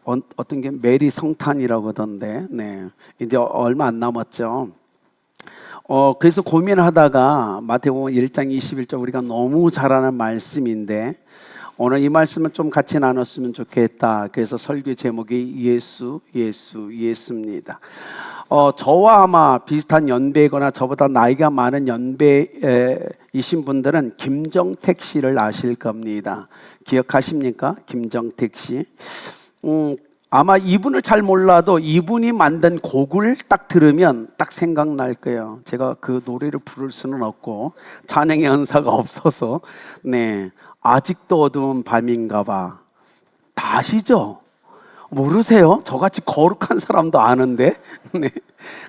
어떤 게 메리 성탄이라고 하던데, 네, 이제 얼마 안 남았죠. 그래서 고민을 하다가 마태복음 1장 21절 우리가 너무 잘 아는 말씀인데 오늘 이 말씀을 좀 같이 나눴으면 좋겠다. 그래서 설교 제목이 예수, 예수, 예수입니다. 저와 아마 비슷한 연배거나 저보다 나이가 많은 연배이신 분들은 김정택 씨를 아실 겁니다. 기억하십니까? 김정택 씨. 아마 이분을 잘 몰라도 이분이 만든 곡을 딱 들으면 딱 생각날 거예요. 제가 그 노래를 부를 수는 없고 찬양의 은사가 없어서. 네, 아직도 어두운 밤인가 봐. 다 아시죠? 모르세요? 저같이 거룩한 사람도 아는데. 네,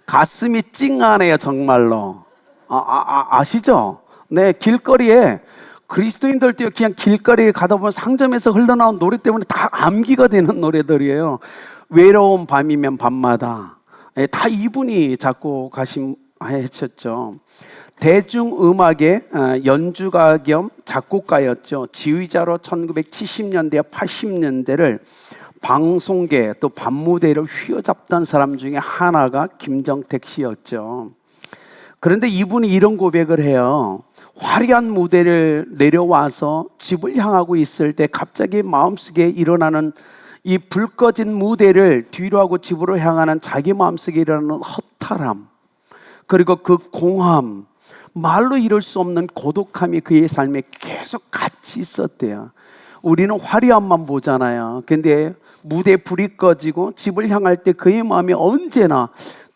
가슴이 찡하네요 정말로. 아시죠? 네, 길거리에 그리스도인들도 그냥 길거리에 가다 보면 상점에서 흘러나온 노래 때문에 다 암기가 되는 노래들이에요. 외로운 밤이면 밤마다. 네, 다 이분이 작곡하셨죠. 대중음악의 연주가 겸 작곡가였죠. 지휘자로 1970년대 80년대를 방송계 또 밤무대를 휘어잡던 사람 중에 하나가 김정택 씨였죠. 그런데 이분이 이런 고백을 해요. 화려한 무대를 내려와서 집을 향하고 있을 때 갑자기 마음속에 일어나는 이 불 꺼진 무대를 뒤로 하고 집으로 향하는 자기 마음속에 일어나는 허탈함, 그리고 그 공허함, 말로 이룰 수 없는 고독함이 그의 삶에 계속 같이 있었대요. 우리는 화려함만 보잖아요. 근데 무대에 불이 꺼지고 집을 향할 때 그의 마음이 언제나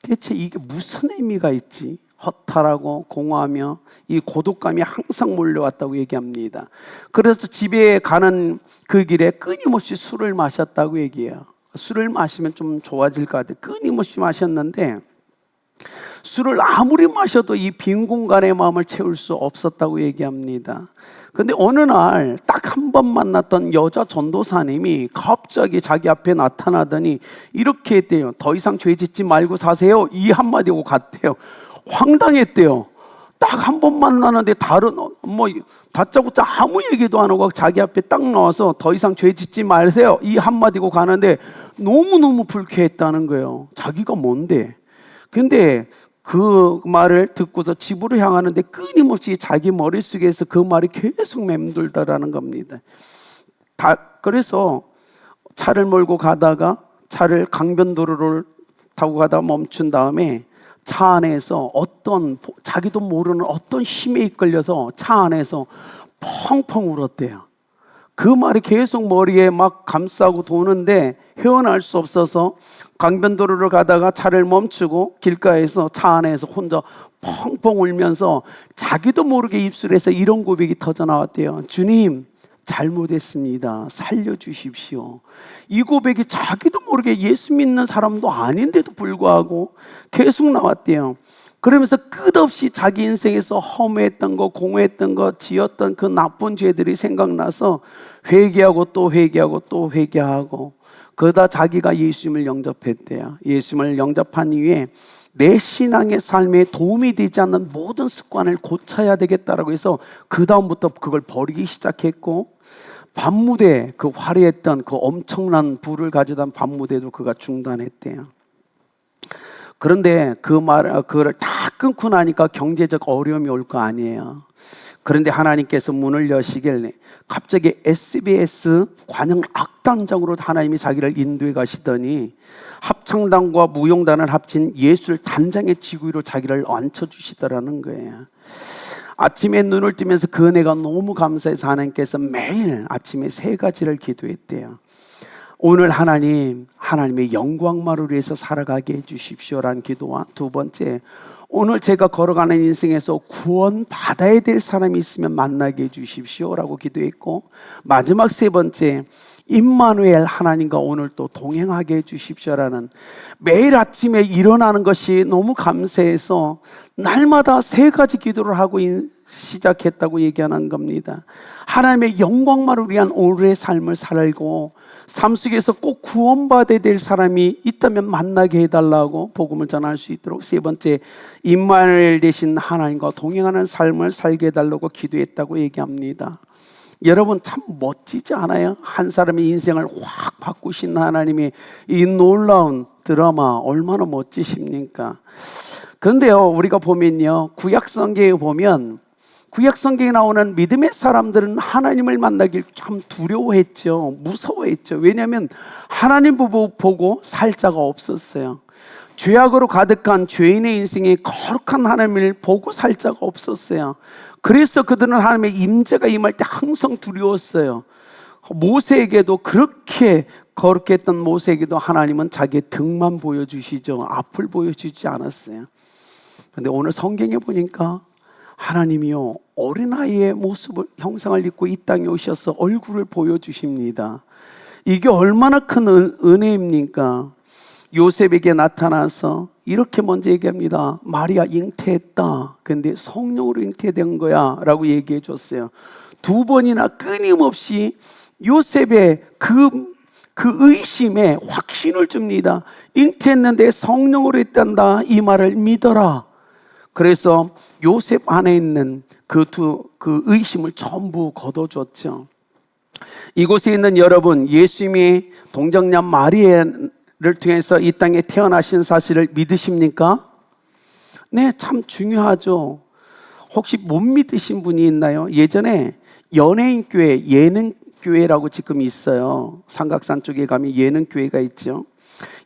대체 이게 무슨 의미가 있지? 허탈하고 공허하며 이 고독감이 항상 몰려왔다고 얘기합니다. 그래서 집에 가는 그 길에 끊임없이 술을 마셨다고 얘기해요. 술을 마시면 좀 좋아질 것 같아요. 끊임없이 마셨는데 술을 아무리 마셔도 이 빈 공간의 마음을 채울 수 없었다고 얘기합니다. 근데 어느 날 딱 한 번 만났던 여자 전도사님이 갑자기 자기 앞에 나타나더니 이렇게 했대요. 더 이상 죄 짓지 말고 사세요. 이 한마디 하고 갔대요. 황당했대요. 딱 한 번 만나는데 다짜고짜 아무 얘기도 안 하고 자기 앞에 딱 나와서 더 이상 죄 짓지 마세요. 이 한마디고 가는데 너무너무 불쾌했다는 거예요. 자기가 뭔데? 근데 그 말을 듣고서 집으로 향하는데 끊임없이 자기 머릿속에서 그 말이 계속 맴돌더라는 겁니다. 그래서 차를 몰고 가다가 차를 강변도로를 타고 가다가 멈춘 다음에 차 안에서 자기도 모르는 어떤 힘에 이끌려서 차 안에서 펑펑 울었대요. 그 말이 계속 머리에 막 감싸고 도는데 헤어날 수 없어서 강변도로를 가다가 차를 멈추고 길가에서 차 안에서 혼자 펑펑 울면서 자기도 모르게 입술에서 이런 고백이 터져 나왔대요. 주님, 잘못했습니다. 살려주십시오. 이 고백이 자기도 모르게 예수 믿는 사람도 아닌데도 불구하고 계속 나왔대요. 그러면서 끝없이 자기 인생에서 허무했던 거, 공허했던 거, 지었던 그 나쁜 죄들이 생각나서 회개하고 또 회개하고 또 회개하고 그러다 자기가 예수님을 영접했대요. 예수님을 영접한 이후에 내 신앙의 삶에 도움이 되지 않는 모든 습관을 고쳐야 되겠다라고 해서 그 다음부터 그걸 버리기 시작했고 밤무대, 그 화려했던 그 엄청난 불을 가져다 밤무대도 그가 중단했대요. 그런데 그거를 다 끊고 나니까 경제적 어려움이 올 거 아니에요. 그런데 하나님께서 문을 여시길 갑자기 SBS 관영 악단장으로 하나님이 자기를 인도해 가시더니 합창단과 무용단을 합친 예술 단장의 지구로 자기를 앉혀주시더라는 거예요. 아침에 눈을 뜨면서 그 은혜가 너무 감사해서 하나님께서 매일 아침에 3가지를 기도했대요. 오늘 하나님의 영광만을 위해서 살아가게 해주십시오라는 기도와 두 번째, 오늘 제가 걸어가는 인생에서 구원 받아야 될 사람이 있으면 만나게 해주십시오라고 기도했고, 마지막 3번째, 임마누엘 하나님과 오늘 또 동행하게 해주십시오라는, 매일 아침에 일어나는 것이 너무 감사해서 날마다 3가지 기도를 하고 시작했다고 얘기하는 겁니다. 하나님의 영광만을 위한 오늘의 삶을 살고 삶 속에서 꼭 구원받아야 될 사람이 있다면 만나게 해달라고 복음을 전할 수 있도록, 3번째, 임마누엘 되신 하나님과 동행하는 삶을 살게 해달라고 기도했다고 얘기합니다. 여러분 참 멋지지 않아요? 한 사람의 인생을 확 바꾸신 하나님의 이 놀라운 드라마 얼마나 멋지십니까? 그런데요, 우리가 보면요, 구약성경에 보면 구약성경에 나오는 믿음의 사람들은 하나님을 만나길 참 두려워했죠. 무서워했죠. 왜냐하면 하나님 보고 살 자가 없었어요. 죄악으로 가득한 죄인의 인생에 거룩한 하나님을 보고 살 자가 없었어요. 그래서 그들은 하나님의 임재가 임할 때 항상 두려웠어요. 모세에게도 그렇게 거룩했던 모세에게도 하나님은 자기의 등만 보여주시죠. 앞을 보여주지 않았어요. 그런데 오늘 성경에 보니까 하나님이요, 어린아이의 모습을 형상을 입고 이 땅에 오셔서 얼굴을 보여주십니다. 이게 얼마나 큰 은혜입니까? 요셉에게 나타나서 이렇게 먼저 얘기합니다. 마리아 잉태했다. 근데 성령으로 잉태된 거야 라고 얘기해 줬어요. 두 번이나 끊임없이 요셉의 그 의심에 확신을 줍니다. 잉태했는데 성령으로 했단다. 이 말을 믿어라. 그래서 요셉 안에 있는 그 의심을 전부 걷어줬죠. 이곳에 있는 여러분, 예수님이 동정녀 마리아를 통해서 이 땅에 태어나신 사실을 믿으십니까? 네, 참 중요하죠. 혹시 못 믿으신 분이 있나요? 예전에 연예인교회, 예능교회라고 지금 있어요. 삼각산 쪽에 가면 예능교회가 있죠.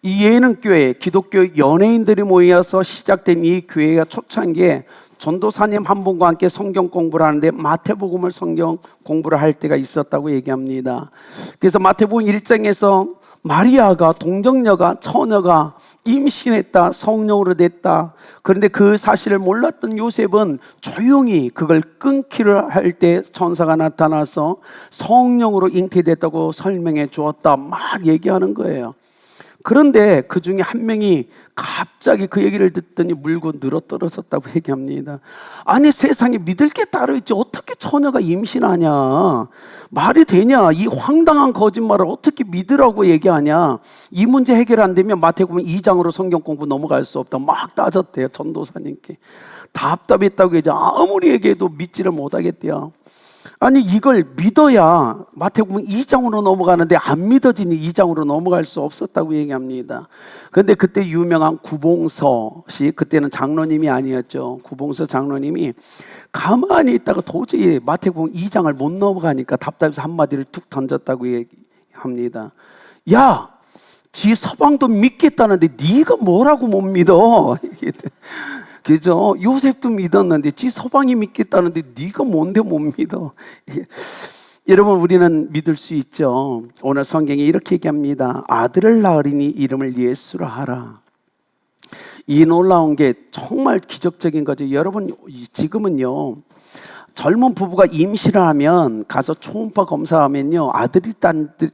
이 예능교회, 기독교 연예인들이 모여서 시작된 이 교회가 초창기에 전도사님 한 분과 함께 성경 공부를 하는데 마태복음을 성경 공부를 할 때가 있었다고 얘기합니다. 그래서 마태복음 1장에서 마리아가, 동정녀가, 처녀가 임신했다, 성령으로 됐다. 그런데 그 사실을 몰랐던 요셉은 조용히 그걸 끊기를 할 때 천사가 나타나서 성령으로 잉태됐다고 설명해 주었다, 막 얘기하는 거예요. 그런데 그 중에 한 명이 갑자기 그 얘기를 듣더니 물고 늘어떨어졌다고 얘기합니다. 아니, 세상에 믿을 게 따로 있지 어떻게 처녀가 임신하냐, 말이 되냐, 이 황당한 거짓말을 어떻게 믿으라고 얘기하냐. 이 문제 해결 안 되면 마태복음 2장으로 성경 공부 넘어갈 수 없다, 막 따졌대요. 전도사님께 답답했다고 이제 아무리 얘기해도 믿지를 못하겠대요. 아니, 이걸 믿어야 마태복음 2장으로 넘어가는데 안 믿어지니 2장으로 넘어갈 수 없었다고 얘기합니다. 그런데 그때 유명한 구봉서 씨, 그때는 장로님이 아니었죠. 구봉서 장로님이 가만히 있다가 도저히 마태복음 2장을 못 넘어가니까 답답해서 한마디를 툭 던졌다고 얘기합니다. 야, 지 서방도 믿겠다는데 네가 뭐라고 못 믿어? 그죠? 요셉도 믿었는데 지 서방이 믿겠다는데 네가 뭔데 못 믿어? 여러분, 우리는 믿을 수 있죠. 오늘 성경에 이렇게 얘기합니다. 아들을 낳으리니 이름을 예수라 하라. 이 놀라운 게 정말 기적적인 거죠. 여러분, 지금은요, 젊은 부부가 임신을 하면 가서 초음파 검사하면요, 아들이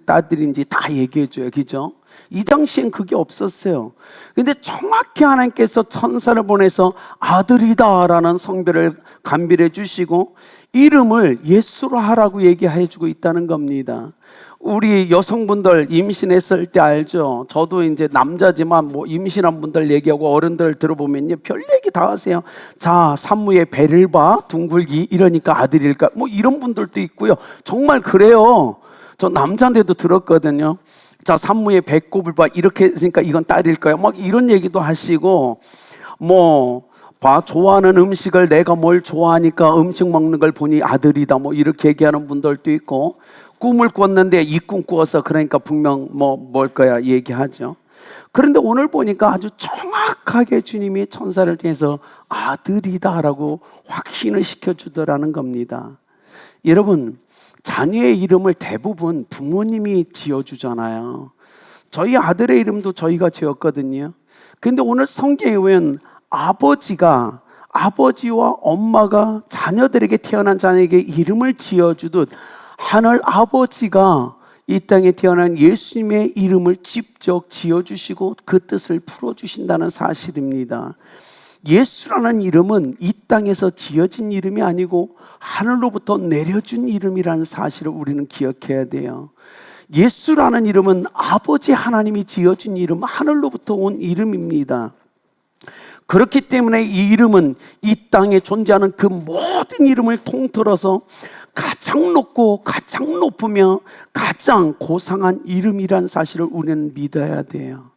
딸들인지 다 얘기해줘요. 그죠? 이 당시엔 그게 없었어요. 근데 정확히 하나님께서 천사를 보내서 아들이다라는 성별을 감별해 주시고 이름을 예수로 하라고 얘기해 주고 있다는 겁니다. 우리 여성분들 임신했을 때 알죠? 저도 이제 남자지만 뭐 임신한 분들 얘기하고 어른들 들어보면요, 별 얘기 다 하세요. 자, 산모의 배를 봐, 둥글기, 이러니까 아들일까? 뭐 이런 분들도 있고요. 정말 그래요. 저 남자인데도 들었거든요. 자, 산모의 배꼽을 봐, 이렇게 했으니까 이건 딸일까요? 막 이런 얘기도 하시고, 뭐 봐, 좋아하는 음식을 내가 뭘 좋아하니까 음식 먹는 걸 보니 아들이다, 뭐 이렇게 얘기하는 분들도 있고, 꿈을 꿨는데 이 꿈 꾸어서 그러니까 분명 뭘 거야 얘기하죠. 그런데 오늘 보니까 아주 정확하게 주님이 천사를 통해서 아들이다라고 확신을 시켜주더라는 겁니다. 여러분, 자녀의 이름을 대부분 부모님이 지어주잖아요. 저희 아들의 이름도 저희가 지었거든요. 근데 오늘 성경에 보면 아버지와 엄마가 자녀들에게, 태어난 자녀에게 이름을 지어주듯 하늘 아버지가 이 땅에 태어난 예수님의 이름을 직접 지어주시고 그 뜻을 풀어주신다는 사실입니다. 예수라는 이름은 이 땅에서 지어진 이름이 아니고 하늘로부터 내려준 이름이라는 사실을 우리는 기억해야 돼요. 예수라는 이름은 아버지 하나님이 지어준 이름, 하늘로부터 온 이름입니다. 그렇기 때문에 이 이름은 이 땅에 존재하는 그 모든 이름을 통틀어서 가장 높고 가장 높으며 가장 고상한 이름이란 사실을 우리는 믿어야 돼요.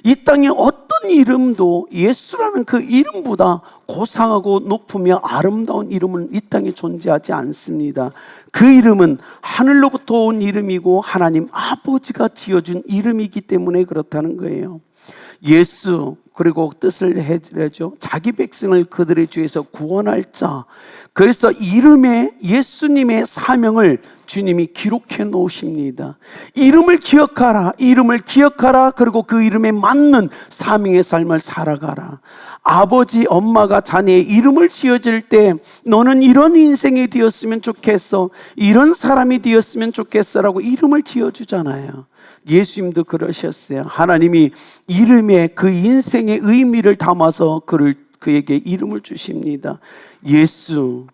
이 땅에 어떤 이름도 예수라는 그 이름보다 고상하고 높으며 아름다운 이름은 이 땅에 존재하지 않습니다. 그 이름은 하늘로부터 온 이름이고 하나님 아버지가 지어준 이름이기 때문에 그렇다는 거예요. 예수, 그리고 뜻을 해드려죠. 자기 백성을 그들의 죄에서 구원할 자. 그래서 이름에 예수님의 사명을 주님이 기록해 놓으십니다. 이름을 기억하라, 이름을 기억하라. 그리고 그 이름에 맞는 사명의 삶을 살아가라. 아버지, 엄마가 자녀의 이름을 지어줄 때 너는 이런 인생이 되었으면 좋겠어, 이런 사람이 되었으면 좋겠어라고 이름을 지어주잖아요. 예수님도 그러셨어요. 하나님이 이름에 그 인생의 의미를 담아서 그에게 이름을 주십니다. 예수.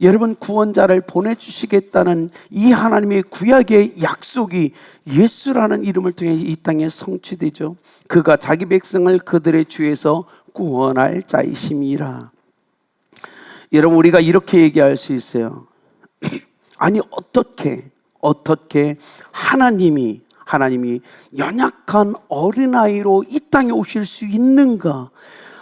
여러분, 구원자를 보내주시겠다는 이 하나님의 구약의 약속이 예수라는 이름을 통해 이 땅에 성취되죠. 그가 자기 백성을 그들의 죄에서 구원할 자이심이라. 여러분, 우리가 이렇게 얘기할 수 있어요. 아니, 어떻게 하나님이 연약한 어린아이로 이 땅에 오실 수 있는가?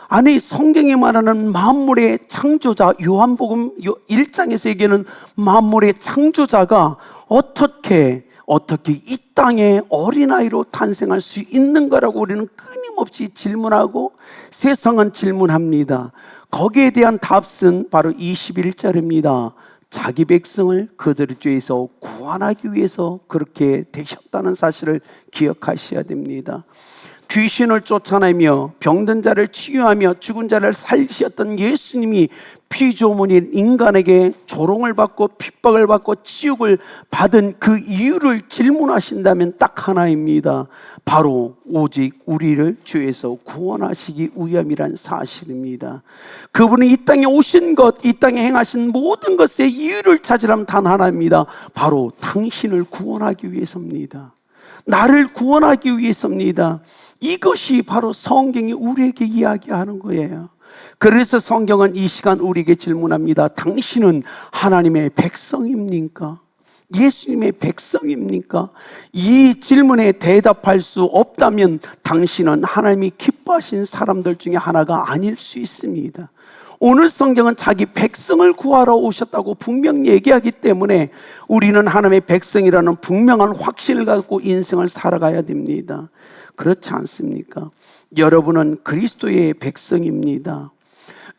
아니, 성경이 말하는 만물의 창조자, 요한복음 1장에서 얘기하는 만물의 창조자가 어떻게 이 땅에 어린아이로 탄생할 수 있는가라고 우리는 끊임없이 질문하고 세상은 질문합니다. 거기에 대한 답은 바로 21절입니다. 자기 백성을 그들의 죄에서 구원하기 위해서 그렇게 되셨다는 사실을 기억하셔야 됩니다. 귀신을 쫓아내며 병든 자를 치유하며 죽은 자를 살리셨던 예수님이 피조물인 인간에게 조롱을 받고 핍박을 받고 치욕을 받은 그 이유를 질문하신다면 딱 하나입니다. 바로 오직 우리를 죄에서 구원하시기 위함이란 사실입니다. 그분이 이 땅에 오신 것, 이 땅에 행하신 모든 것의 이유를 찾으라면 단 하나입니다. 바로 당신을 구원하기 위해서입니다. 나를 구원하기 위해서입니다. 이것이 바로 성경이 우리에게 이야기하는 거예요. 그래서 성경은 이 시간 우리에게 질문합니다. 당신은 하나님의 백성입니까? 예수님의 백성입니까? 이 질문에 대답할 수 없다면 당신은 하나님이 기뻐하신 사람들 중에 하나가 아닐 수 있습니다. 오늘 성경은 자기 백성을 구하러 오셨다고 분명히 얘기하기 때문에 우리는 하나님의 백성이라는 분명한 확신을 갖고 인생을 살아가야 됩니다. 그렇지 않습니까? 여러분은 그리스도의 백성입니다.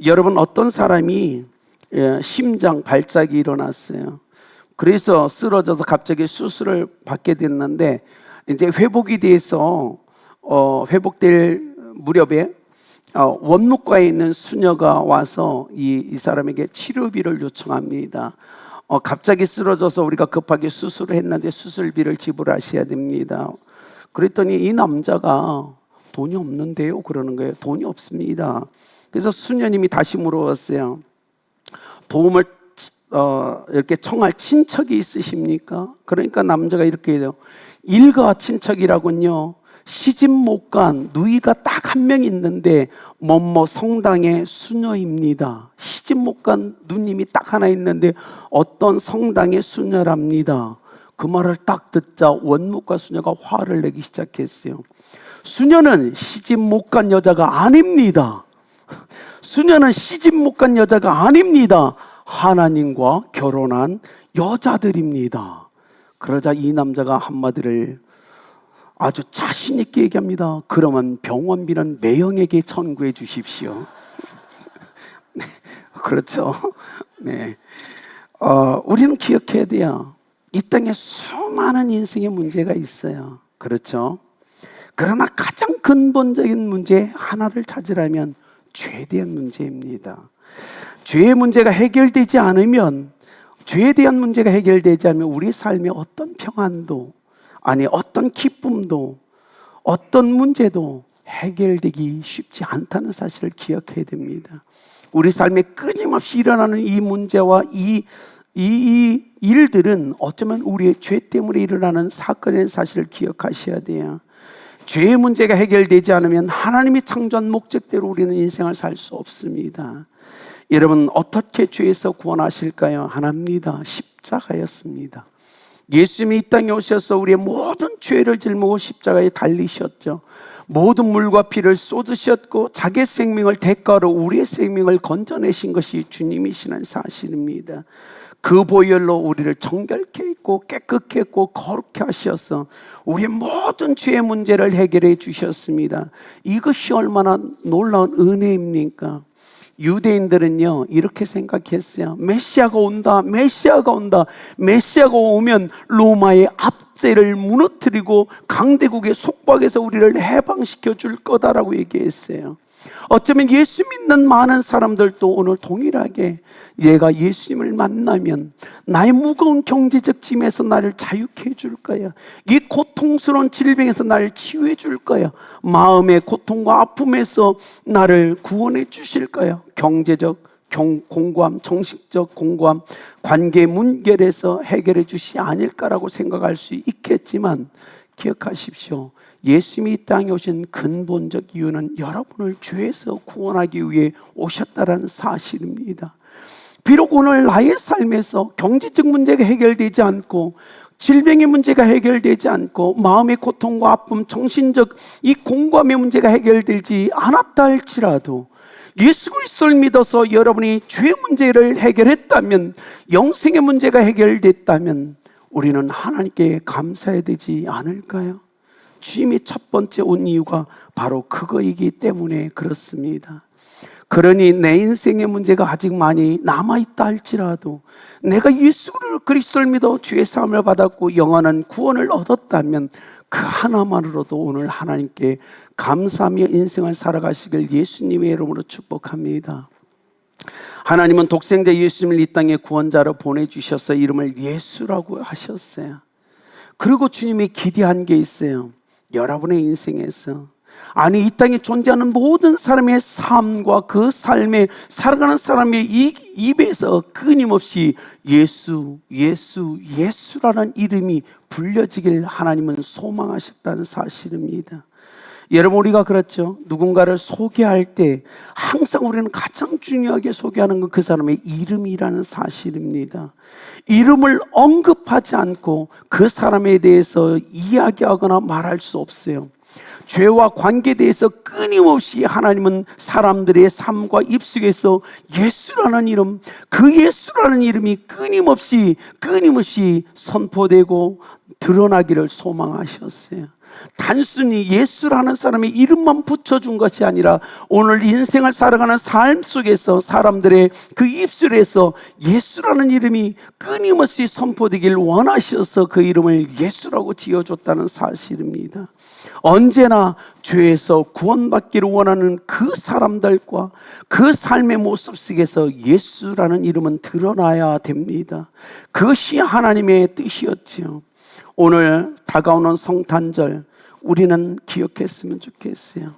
여러분, 어떤 사람이 심장 발작이 일어났어요. 그래서 쓰러져서 갑자기 수술을 받게 됐는데 이제 회복이 돼서 회복될 무렵에 원무과에 있는 수녀가 와서 이 사람에게 치료비를 요청합니다. 갑자기 쓰러져서 우리가 급하게 수술을 했는데 수술비를 지불하셔야 됩니다. 그랬더니 이 남자가 돈이 없는데요? 그러는 거예요. 돈이 없습니다. 그래서 수녀님이 다시 물어봤어요. 도움을 이렇게 청할 친척이 있으십니까? 그러니까 남자가 이렇게 해요. 일가 친척이라군요. 시집 못 간 누이가 딱 한 명 있는데 뭐뭐 성당의 수녀입니다. 시집 못 간 누님이 딱 하나 있는데 어떤 성당의 수녀랍니다. 그 말을 딱 듣자 원무과 수녀가 화를 내기 시작했어요. 수녀는 시집 못 간 여자가 아닙니다. 수녀는 시집 못 간 여자가 아닙니다. 하나님과 결혼한 여자들입니다. 그러자 이 남자가 한마디를 아주 자신 있게 얘기합니다. 그러면 병원비는 매형에게 청구해 주십시오. 네, 그렇죠. 네, 우리는 기억해야 돼요. 이 땅에 수많은 인생의 문제가 있어요. 그렇죠. 그러나 가장 근본적인 문제 하나를 찾으라면 죄에 대한 문제입니다. 죄의 문제가 해결되지 않으면, 죄에 대한 문제가 해결되지 않으면 우리 삶에 어떤 평안도, 아니 어떤 기쁨도, 어떤 문제도 해결되기 쉽지 않다는 사실을 기억해야 됩니다. 우리 삶에 끊임없이 일어나는 이 문제와 이 일들은 어쩌면 우리의 죄 때문에 일어나는 사건의 사실을 기억하셔야 돼요. 죄의 문제가 해결되지 않으면 하나님이 창조한 목적대로 우리는 인생을 살 수 없습니다. 여러분, 어떻게 죄에서 구원하실까요? 하나입니다. 십자가였습니다. 예수님이 이 땅에 오셔서 우리의 모든 죄를 짊고 십자가에 달리셨죠. 모든 물과 피를 쏟으셨고 자기 생명을 대가로 우리의 생명을 건져내신 것이 주님이시는 사실입니다. 그 보혈로 우리를 정결케 했고 깨끗게 했고 거룩게 하셔서 우리의 모든 죄의 문제를 해결해 주셨습니다. 이것이 얼마나 놀라운 은혜입니까? 유대인들은요 이렇게 생각했어요. 메시아가 온다, 메시아가 온다. 메시아가 오면 로마의 압제를 무너뜨리고 강대국의 속박에서 우리를 해방시켜 줄 거다라고 얘기했어요. 어쩌면 예수 믿는 많은 사람들도 오늘 동일하게 얘가 예수님을 만나면 나의 무거운 경제적 짐에서 나를 자유케 해줄 거야. 이 고통스러운 질병에서 나를 치유해 줄 거야. 마음의 고통과 아픔에서 나를 구원해 주실 거야. 경제적 공고함, 정신적 공고함, 관계 문결에서 해결해 주시지 않을까라고 생각할 수 있겠지만 기억하십시오. 예수님이 이 땅에 오신 근본적 이유는 여러분을 죄에서 구원하기 위해 오셨다는 사실입니다. 비록 오늘 나의 삶에서 경제적 문제가 해결되지 않고 질병의 문제가 해결되지 않고 마음의 고통과 아픔, 정신적 이 공감의 문제가 해결되지 않았다 할지라도 예수 그리스도를 믿어서 여러분이 죄 문제를 해결했다면, 영생의 문제가 해결됐다면 우리는 하나님께 감사해야 되지 않을까요? 주님이 첫 번째 온 이유가 바로 그거이기 때문에 그렇습니다. 그러니 내 인생의 문제가 아직 많이 남아있다 할지라도 내가 예수 그리스도를 믿어 죄의 사함을 받았고 영원한 구원을 얻었다면 그 하나만으로도 오늘 하나님께 감사하며 인생을 살아가시길 예수님의 이름으로 축복합니다. 하나님은 독생자 예수님을 이 땅에 구원자로 보내주셔서 이름을 예수라고 하셨어요. 그리고 주님이 기대한 게 있어요. 여러분의 인생에서, 아니 이 땅에 존재하는 모든 사람의 삶과 그 삶에 살아가는 사람의 입에서 끊임없이 예수, 예수, 예수라는 이름이 불려지길 하나님은 소망하셨다는 사실입니다. 여러분, 우리가 그렇죠. 누군가를 소개할 때 항상 우리는 가장 중요하게 소개하는 건 그 사람의 이름이라는 사실입니다. 이름을 언급하지 않고 그 사람에 대해서 이야기하거나 말할 수 없어요. 죄와 관계에 대해서 끊임없이 하나님은 사람들의 삶과 입속에서 예수라는 이름, 그 예수라는 이름이 끊임없이 선포되고 드러나기를 소망하셨어요. 단순히 예수라는 사람의 이름만 붙여준 것이 아니라 오늘 인생을 살아가는 삶 속에서 사람들의 그 입술에서 예수라는 이름이 끊임없이 선포되길 원하셔서 그 이름을 예수라고 지어줬다는 사실입니다. 언제나 죄에서 구원받기를 원하는 그 사람들과 그 삶의 모습 속에서 예수라는 이름은 드러나야 됩니다. 그것이 하나님의 뜻이었죠. 오늘 다가오는 성탄절 우리는 기억했으면 좋겠어요.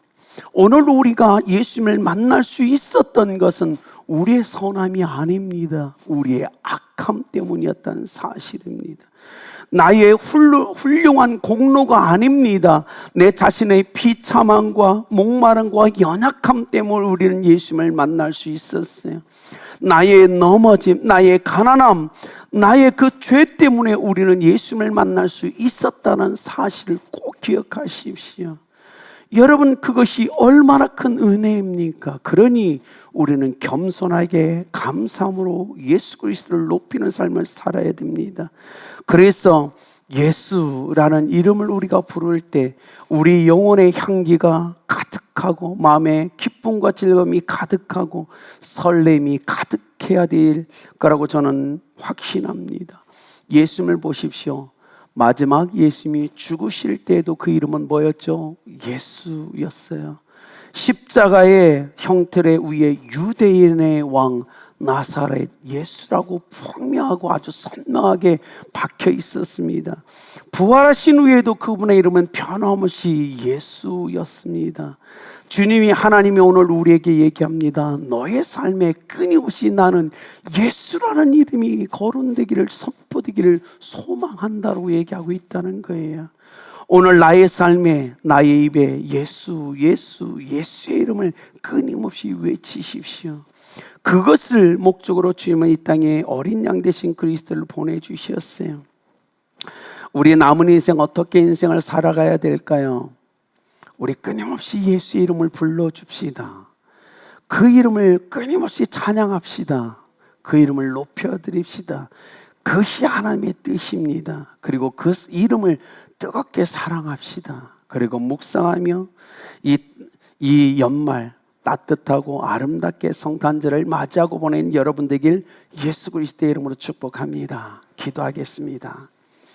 오늘 우리가 예수님을 만날 수 있었던 것은 우리의 선함이 아닙니다. 우리의 악함 때문이었다는 사실입니다. 나의 훌륭한 공로가 아닙니다. 내 자신의 비참함과 목마름과 연약함 때문에 우리는 예수님을 만날 수 있었어요. 나의 넘어짐, 나의 가난함, 나의 그 죄 때문에 우리는 예수님을 만날 수 있었다는 사실을 꼭 기억하십시오. 여러분, 그것이 얼마나 큰 은혜입니까? 그러니 우리는 겸손하게 감사함으로 예수 그리스도를 높이는 삶을 살아야 됩니다. 그래서 예수라는 이름을 우리가 부를 때 우리 영혼의 향기가 가득하고 마음의 기쁨과 즐거움이 가득하고 설렘이 가득해야 될 거라고 저는 확신합니다. 예수님을 보십시오. 마지막 예수님이 죽으실 때에도 그 이름은 뭐였죠? 예수였어요. 십자가의 형틀의 위에 유대인의 왕 나사렛 예수라고 분명하고 아주 선명하게 박혀 있었습니다. 부활하신 후에도 그분의 이름은 변함없이 예수였습니다. 주님이, 하나님이 오늘 우리에게 얘기합니다. 너의 삶에 끊임없이 나는 예수라는 이름이 거론되기를, 선포되기를 소망한다고 얘기하고 있다는 거예요. 오늘 나의 삶에, 나의 입에 예수, 예수, 예수의 이름을 끊임없이 외치십시오. 그것을 목적으로 주님은 이 땅에 어린 양 대신 그리스도를 보내주셨어요. 우리 남은 인생 어떻게 인생을 살아가야 될까요? 우리 끊임없이 예수의 이름을 불러줍시다. 그 이름을 끊임없이 찬양합시다. 그 이름을 높여드립시다. 그것이 하나님의 뜻입니다. 그리고 그 이름을 뜨겁게 사랑합시다. 그리고 묵상하며 이 연말 따뜻하고 아름답게 성탄절을 맞이하고 보낸 여러분 되길 예수 그리스도의 이름으로 축복합니다. 기도하겠습니다.